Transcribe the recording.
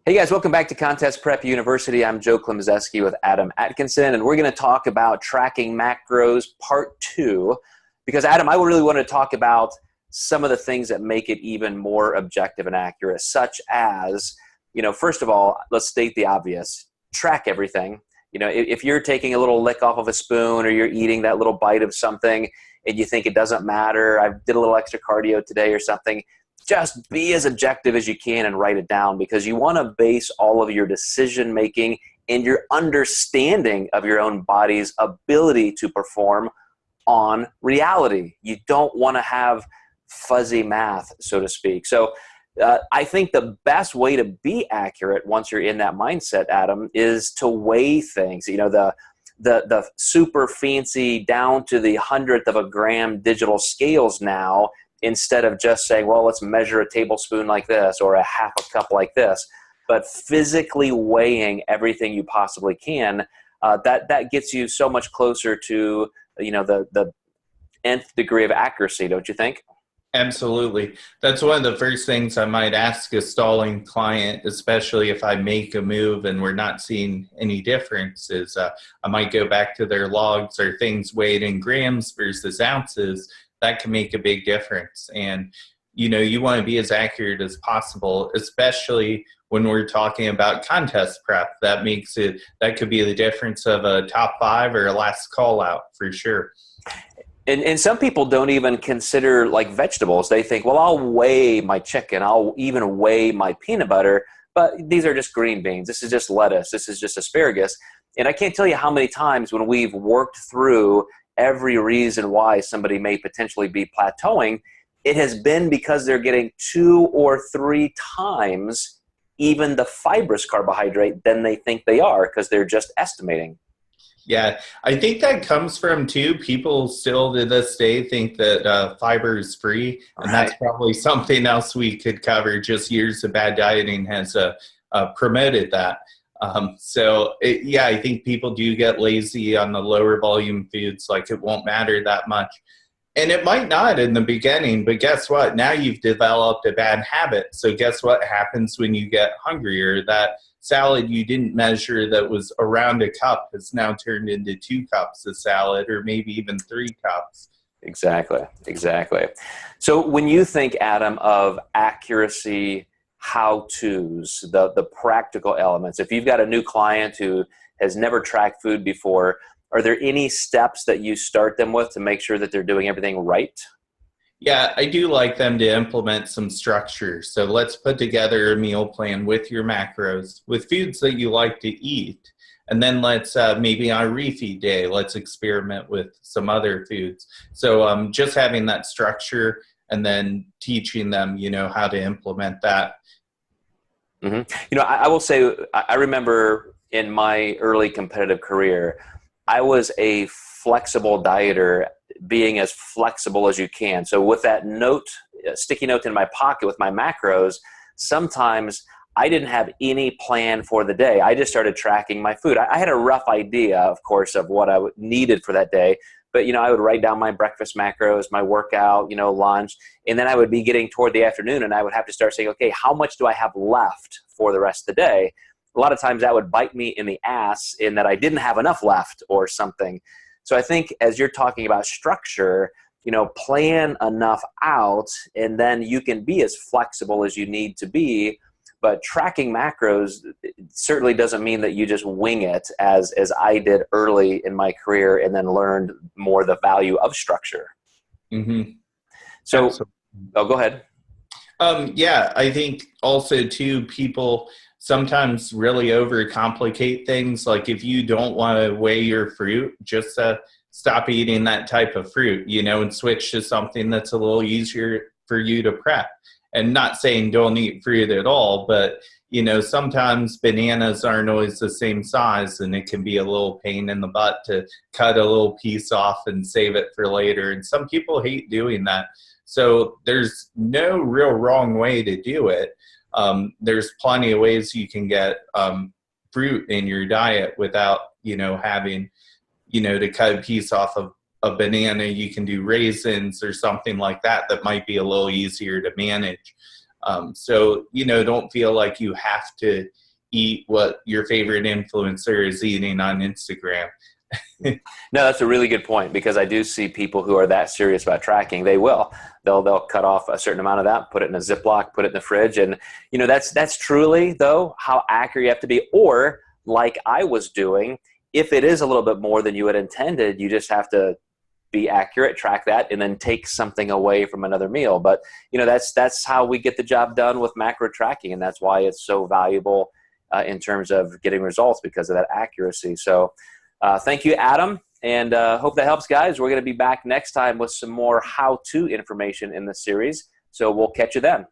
Hey guys, welcome back to Contest Prep University. I'm Joe Klemczewski with Adam Atkinson, and we're going to talk about tracking macros part 2. Because Adam, I really want to talk about some of the things that make it even more objective and accurate, such as, first of all, let's state the obvious. Track everything. If you're taking a little lick off of a spoon or you're eating that little bite of something and you think it doesn't matter, I did a little extra cardio today or something, just be as objective as you can and write it down, because you want to base all of your decision making and your understanding of your own body's ability to perform on reality. You don't want to have fuzzy math, so to speak. So I think the best way to be accurate once you're in that mindset, Adam, is to weigh things. The super fancy down to the 100th of a gram digital scales now, instead of just saying, well, let's measure a tablespoon like this or a half a cup like this, but physically weighing everything you possibly can, that gets you so much closer to the nth degree of accuracy, don't you think? Absolutely. That's one of the first things I might ask a stalling client, especially if I make a move and we're not seeing any difference, is I might go back to their logs or things weighed in grams versus ounces. That can make a big difference. And, you want to be as accurate as possible, especially when we're talking about contest prep. That could be the difference of a top 5 or a last call out for sure. And some people don't even consider like vegetables. They think, well, I'll weigh my chicken, I'll even weigh my peanut butter, but these are just green beans. This is just lettuce. This is just asparagus. And I can't tell you how many times when we've worked through every reason why somebody may potentially be plateauing, it has been because they're getting 2 or 3 times even the fibrous carbohydrate than they think they are, because they're just estimating. Yeah, I think that comes from, too, people still to this day think that fiber is free, and that's probably something else we could cover. Just years of bad dieting has promoted that. I think people do get lazy on the lower volume foods, like it won't matter that much. And it might not in the beginning, but guess what? Now you've developed a bad habit. So guess what happens when you get hungrier? That salad you didn't measure that was around a cup has now turned into 2 cups of salad, or maybe even 3 cups. Exactly. So when you think, Adam, of accuracy how-tos, the practical elements, if you've got a new client who has never tracked food before, are there any steps that you start them with to make sure that they're doing everything right? Yeah, I do like them to implement some structure. So let's put together a meal plan with your macros, with foods that you like to eat. And then let's maybe on a refeed day, let's experiment with some other foods. So just having that structure and then teaching them, how to implement that. Mm-hmm. I will say, I remember in my early competitive career, I was a flexible dieter, being as flexible as you can. So with that note, sticky note in my pocket with my macros, sometimes I didn't have any plan for the day. I just started tracking my food. I had a rough idea, of course, of what I needed for that day. But, I would write down my breakfast macros, my workout, lunch, and then I would be getting toward the afternoon and I would have to start saying, okay, how much do I have left for the rest of the day? A lot of times that would bite me in the ass in that I didn't have enough left or something. So I think as you're talking about structure, plan enough out, and then you can be as flexible as you need to be. But tracking macros certainly doesn't mean that you just wing it, as I did early in my career, and then learned more the value of structure. Mm-hmm. So, go ahead. Yeah, I think also too, people sometimes really overcomplicate things. Like if you don't want to weigh your fruit, just stop eating that type of fruit, and switch to something that's a little easier for you to prep. And not saying don't eat fruit at all, but sometimes bananas aren't always the same size, and it can be a little pain in the butt to cut a little piece off and save it for later. And some people hate doing that. So there's no real wrong way to do it. There's plenty of ways you can get fruit in your diet without, having, to cut a piece off of a banana. You can do raisins or something like that that might be a little easier to manage. So, don't feel like you have to eat what your favorite influencer is eating on Instagram. No, that's a really good point, because I do see people who are that serious about tracking. They'll cut off a certain amount of that, put it in a Ziploc, put it in the fridge. And, that's truly, though, how accurate you have to be. Or like I was doing, if it is a little bit more than you had intended, you just have to be accurate, track that, and then take something away from another meal. But, that's how we get the job done with macro tracking. And that's why it's so valuable in terms of getting results, because of that accuracy. So thank you, Adam. And hope that helps, guys. We're going to be back next time with some more how-to information in the series. So we'll catch you then.